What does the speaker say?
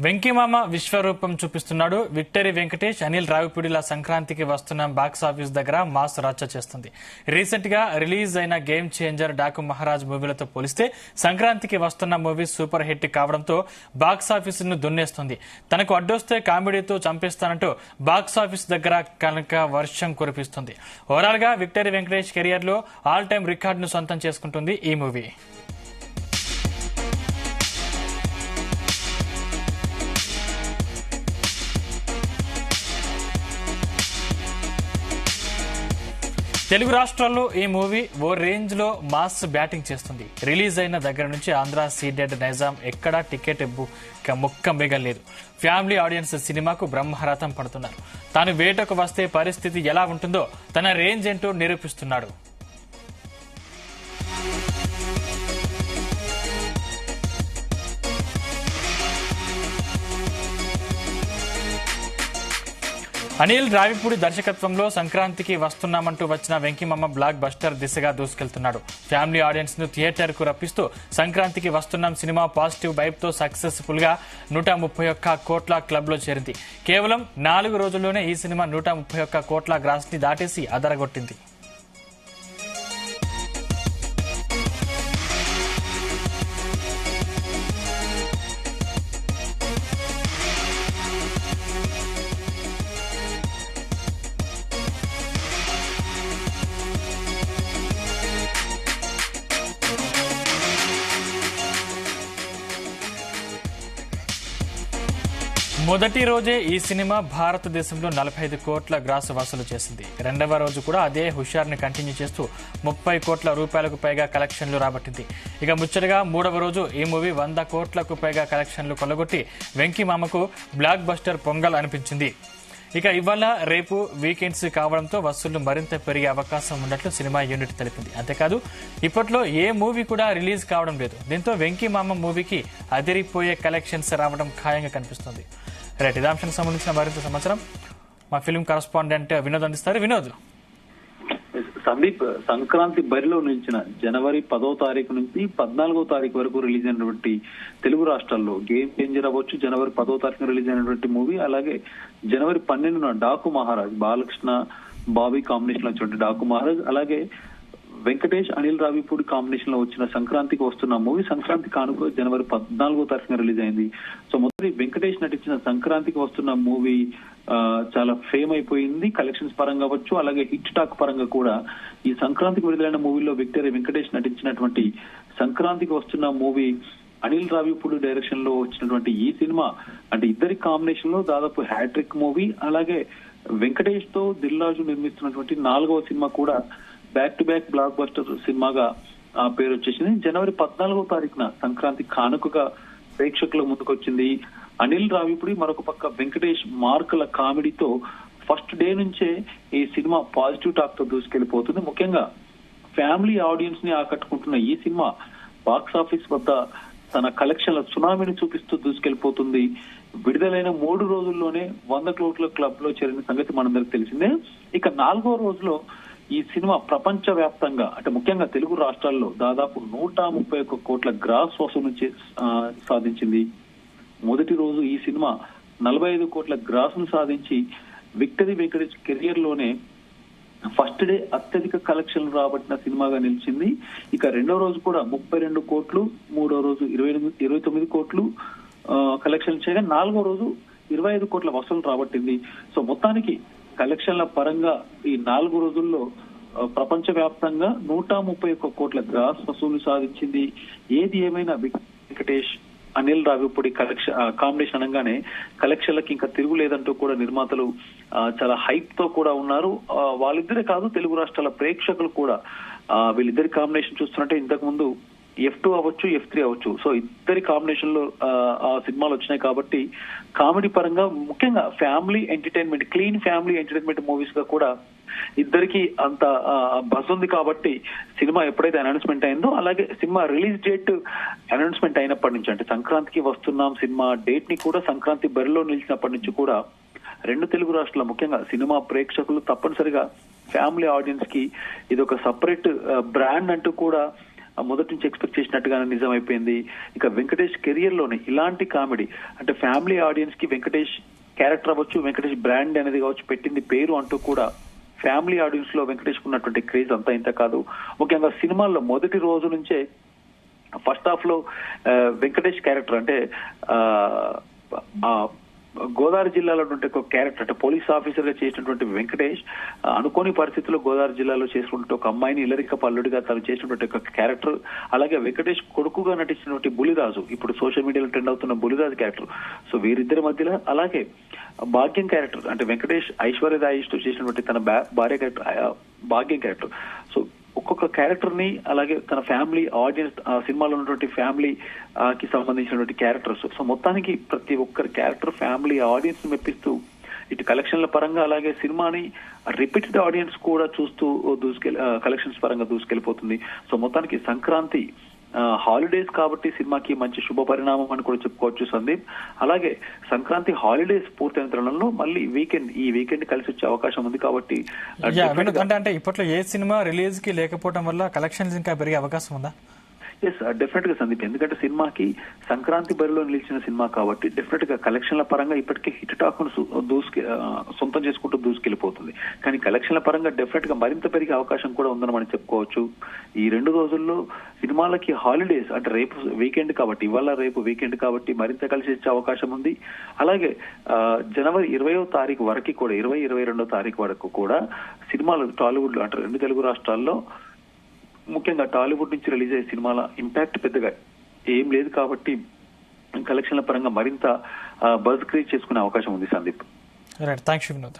వెంకీమామ విశ్వరూపం చూపిస్తున్నాడు. విక్టరీ వెంకటేష్, అనిల్ రావిపూడిల సంక్రాంతికి వస్తున్న బాక్స్ ఆఫీస్ దగ్గర మాస్ రచ్చ చేస్తుంది. రీసెంట్ గా రిలీజ్ అయిన గేమ్ చేంజర్, డాకు మహారాజ్ మూవీలతో పోలిస్తే సంక్రాంతికి వస్తున్న మూవీ సూపర్ హిట్ కావడంతో బాక్స్ ఆఫీస్ ను దున్నేస్తుంది. తనకు అడ్డొస్తే కామెడీతో చంపేస్తానంటూ బాక్స్ ఆఫీస్ దగ్గర కనుక వర్షం కురిపిస్తుంది. ఓవరాల్ గా విక్టరీ వెంకటేష్ కెరియర్ లో ఆల్ టైమ్ రికార్డును సొంతం చేసుకుంటుంది ఈ మూవీ. తెలుగు రాష్ట్రాల్లో ఈ మూవీ ఓ రేంజ్ లో మాస్ బ్యాటింగ్ చేస్తుంది. రిలీజ్ అయిన దగ్గర నుంచి ఆంధ్ర, సీడెడ్, నైజాం ఎక్కడా టికెట్ ముక్క మిగలేదు. ఫ్యామిలీ ఆడియన్స్ సినిమాకు బ్రహ్మరథం పడుతున్నారు. తాను వేటకు వస్తే పరిస్థితి ఎలా ఉంటుందో తన రేంజ్ ఏంటో నిరూపిస్తున్నాడు. అనిల్ రావిపూడి దర్శకత్వంలో సంక్రాంతికి వస్తున్నామంటూ వచ్చిన వెంకీమామ బ్లాక్ బస్టర్ దిశగా దూసుకెళ్తున్నాడు. ఫ్యామిలీ ఆడియన్స్ ను థియేటర్ కు రప్పిస్తూ సంక్రాంతికి వస్తున్నాం సినిమా పాజిటివ్ వైబ్ తో సక్సెస్ఫుల్ గా 131 కోట్ల క్లబ్ లో చేరింది. కేవలం 4 రోజుల్లోనే ఈ సినిమా 131 కోట్ల గ్రాస్ ని దాటేసి అదరగొట్టింది. మొదటి రోజే ఈ సినిమా భారతదేశంలో 45 కోట్ల గ్రాస్ వసూలు చేసింది. రెండవ రోజు కూడా అదే హుషార్ని కంటిన్యూ చేస్తూ 30 కోట్ల రూపాయలకు పైగా కలెక్షన్లు రాబట్టింది. ఇక ముచ్చటగా మూడవ రోజు ఈ మూవీ 100 కోట్లకు పైగా కలెక్షన్లు కొల్లగొట్టి వెంకీమామకు బ్లాక్ బస్టర్ పొంగల్ అనిపించింది. ఇక ఇవాళ రేపు వీకెండ్స్ కావడంతో వసూళ్లు మరింత పెరిగే అవకాశం ఉన్నట్లు సినిమా యూనిట్ తెలిపింది. అంతేకాదు ఇప్పట్లో ఏ మూవీ కూడా రిలీజ్ కావడం లేదు. దీంతో వెంకీమామ మూవీకి అదిరిపోయే కలెక్షన్స్ రావడం ఖాయంగా కనిపిస్తుంది. రైట్, ఇదే అంశానికి సంబంధించిన మరింత సమాచారం మా ఫిల్మ్ కరస్పాండెంట్ వినోద్ అందిస్తారు. వినోద్. సందీప్, సంక్రాంతి బరిలో నిలిచిన జనవరి 10వ తారీఖు నుంచి 14వ తారీఖు వరకు రిలీజ్ అయినటువంటి తెలుగు రాష్ట్రాల్లో గేమ్ చేంజర్ అవ్వచ్చు, జనవరి 10వ తారీఖున రిలీజ్ అయినటువంటి మూవీ, అలాగే జనవరి 12న డాకు మహారాజ్, బాలకృష్ణ బాబీ కాంబినేషన్ లో వచ్చినటువంటి డాకు మహారాజ్, అలాగే వెంకటేష్ అనిల్ రావిపూడి కాంబినేషన్ లో వచ్చిన సంక్రాంతికి వస్తున్న మూవీ సంక్రాంతి కానుక జనవరి 14వ తారీఖున రిలీజ్ అయింది. సో మొదటి వెంకటేష్ నటించిన సంక్రాంతికి వస్తున్న మూవీ చాలా ఫేమ్ అయిపోయింది. కలెక్షన్స్ పరంగా అవ్వచ్చు, అలాగే హిట్ టాక్ పరంగా కూడా. ఈ సంక్రాంతికి విడుదలైన మూవీలో విక్టరీ వెంకటేష్ నటించినటువంటి సంక్రాంతికి వస్తున్న మూవీ అనిల్ రావిపూడి డైరెక్షన్ లో వచ్చినటువంటి ఈ సినిమా అంటే ఇద్దరి కాంబినేషన్ లో దాదాపు హ్యాట్రిక్ మూవీ. అలాగే వెంకటేష్ తో దిల్ రాజు నిర్మిస్తున్నటువంటి 4వ సినిమా కూడా back to back block buster సినిమాగా పేరు వచ్చేసింది. జనవరి 14వ తారీఖున సంక్రాంతి కానుకగా ప్రేక్షకుల ముందుకొచ్చింది అనిల్ రావిపూడి. మరొక పక్క వెంకటేష్ మార్కుల కామెడీతో ఫస్ట్ డే నుంచే ఈ సినిమా పాజిటివ్ టాక్ తో దూసుకెళ్లిపోతుంది. ముఖ్యంగా ఫ్యామిలీ ఆడియన్స్ ని ఆకట్టుకుంటున్న ఈ సినిమా బాక్స్ ఆఫీస్ వద్ద తన కలెక్షన్ల సునామీని చూపిస్తూ దూసుకెళ్లిపోతుంది. విడుదలైన 3 రోజుల్లోనే 100 కోట్ల క్లబ్ లో చేరిన సంగతి మనందరికి తెలిసిందే. ఇక 4వ రోజులో ఈ సినిమా ప్రపంచ వ్యాప్తంగా అంటే ముఖ్యంగా తెలుగు రాష్ట్రాల్లో దాదాపు 131 కోట్ల గ్రాస్ వసూలు సాధించింది. మొదటి రోజు ఈ సినిమా 45 కోట్ల గ్రాస్ ను సాధించి విక్టరీ వెంకటేష్ కెరియర్ లోనే ఫస్ట్ డే అత్యధిక కలెక్షన్లు రాబట్టిన సినిమాగా నిలిచింది. ఇక రెండో రోజు కూడా 32 కోట్లు, మూడో రోజు 29 కోట్లు కలెక్షన్ చేయగా 4వ రోజు 25 కోట్ల వసూలు రాబట్టింది. సో మొత్తానికి కలెక్షన్ల పరంగా ఈ 4 రోజుల్లో ప్రపంచ వ్యాప్తంగా 131 కోట్ల గ్రాస్ వసూలు సాధించింది. ఏది ఏమైనా వెంకటేష్ అనిల్ రావిపూడి కాంబినేషన్ అనగానే కలెక్షన్లకి ఇంకా తిరుగులేదంటూ కూడా నిర్మాతలు చాలా హైప్ తో కూడా ఉన్నారు. వాళ్ళిద్దరే కాదు, తెలుగు రాష్ట్రాల ప్రేక్షకులు కూడా వీళ్ళిద్దరి కాంబినేషన్ చూస్తున్నట్టే ఇంతకు ముందు F2 అవ్వచ్చు, F3 అవ్వచ్చు. సో ఇద్దరి కాంబినేషన్ లో ఆ సినిమాలు వచ్చినాయి కాబట్టి కామెడీ పరంగా ముఖ్యంగా family entertainment, clean family entertainment movies గా కూడా ఇద్దరికి అంత బజ్ ఉంది. కాబట్టి సినిమా ఎప్పుడైతే అనౌన్స్మెంట్ అయిందో, అలాగే సినిమా రిలీజ్ డేట్ అనౌన్స్మెంట్ అయినప్పటి నుంచి అంటే సంక్రాంతికి వస్తున్నాం సినిమా డేట్ ని కూడా సంక్రాంతి బరిలో నిలిచినప్పటి నుంచి కూడా 2 తెలుగు రాష్ట్రాల ముఖ్యంగా సినిమా ప్రేక్షకులు తప్పనిసరిగా ఫ్యామిలీ ఆడియన్స్ కి ఇది ఒక సపరేట్ బ్రాండ్ అంటూ కూడా మొదటి నుంచి ఎక్స్పెక్ట్ చేసినట్టుగానే నిజమైపోయింది. ఇక వెంకటేష్ కెరియర్ లోనే ఇలాంటి కామెడీ అంటే ఫ్యామిలీ ఆడియన్స్ కి వెంకటేష్ క్యారెక్టర్ అవ్వచ్చు, వెంకటేష్ బ్రాండ్ అనేది కావచ్చు, పెట్టింది పేరు అంటూ కూడా ఫ్యామిలీ ఆడియన్స్ లో వెంకటేష్ ఉన్నటువంటి క్రేజ్ అంతా ఇంత కాదు. ముఖ్యంగా సినిమాల్లో మొదటి రోజు నుంచే ఫస్ట్ హాఫ్ లో వెంకటేష్ క్యారెక్టర్ అంటే గోదావరి జిల్లాలో ఉంటే ఒక క్యారెక్టర్ అంటే పోలీస్ ఆఫీసర్ గా చేసినటువంటి వెంకటేష్ అనుకోని పరిస్థితుల్లో గోదావరి జిల్లాలో చేసినటువంటి ఒక అమ్మాయిని ఇల్లరిక పల్లుడిగా తను చేసినటువంటి ఒక క్యారెక్టర్, అలాగే వెంకటేష్ కొడుకుగా నటించినటువంటి బులిరాజు, ఇప్పుడు సోషల్ మీడియాలో ట్రెండ్ అవుతున్న బులిరాజు క్యారెక్టర్. సో వీరిద్దరి మధ్యలో అలాగే భాగ్యం క్యారెక్టర్ అంటే వెంకటేష్ ఐశ్వర్య రాజేష్ తో చేసినటువంటి తన భార్య క్యారెక్టర్ భాగ్యం క్యారెక్టర్. సో ఒక్కొక్క క్యారెక్టర్ ని అలాగే తన ఫ్యామిలీ ఆడియన్స్ సినిమాలో ఉన్నటువంటి ఫ్యామిలీ కి సంబంధించినటువంటి క్యారెక్టర్స్. సో మొత్తానికి ప్రతి ఒక్కరి క్యారెక్టర్ ఫ్యామిలీ ఆడియన్స్ మెప్పిస్తూ ఇటు కలెక్షన్ల పరంగా అలాగే సినిమాని రిపీటెడ్ ఆడియన్స్ కూడా చూస్తూ కలెక్షన్స్ పరంగా దూసుకెళ్లిపోతుంది. సో మొత్తానికి సంక్రాంతి హాలిడేస్ కాబట్టి సినిమాకి మంచి శుభ పరిణామం అని కూడా చెప్పుకోవచ్చు సందీప్. అలాగే సంక్రాంతి హాలిడేస్ పూర్తయిన తరుణంలో మళ్ళీ ఈ వీకెండ్ కలిసి వచ్చే అవకాశం ఉంది కాబట్టి అంటే ఇప్పట్లో ఏ సినిమా రిలీజ్ కి లేకపోవడం వల్ల కలెక్షన్స్ ఇంకా పెరిగే అవకాశం ఉందా? ఎస్, డెఫినెట్ గా సందీప్. ఎందుకంటే సినిమాకి సంక్రాంతి బరిలో నిలిచిన సినిమా కాబట్టి డెఫినెట్ గా కలెక్షన్ల పరంగా ఇప్పటికే హిట్ టాక్ సొంతం చేసుకుంటూ దూసుకెళ్లిపోతుంది. కానీ కలెక్షన్ల పరంగా డెఫినెట్ గా మరింత పెరిగే అవకాశం కూడా ఉందని మనం చెప్పుకోవచ్చు. ఈ 2 రోజుల్లో సినిమాలకి హాలిడేస్ అంటే రేపు వీకెండ్ కాబట్టి, ఇవాళ రేపు వీకెండ్ కాబట్టి మరింత కలిసి వచ్చే అవకాశం ఉంది. అలాగే జనవరి 20వ తారీఖు వరకు కూడా 22వ తారీఖు వరకు కూడా సినిమాలు టాలీవుడ్ లో అంటే 2 తెలుగు రాష్ట్రాల్లో ముఖ్యంగా టాలీవుడ్ నుంచి రిలీజ్ అయ్యే సినిమాల ఇంపాక్ట్ పెద్దగా ఏం లేదు కాబట్టి కలెక్షన్ల పరంగా మరింత బజ్ క్రియేట్ చేసుకునే అవకాశం ఉంది సందీప్. Right, thanks Vinod.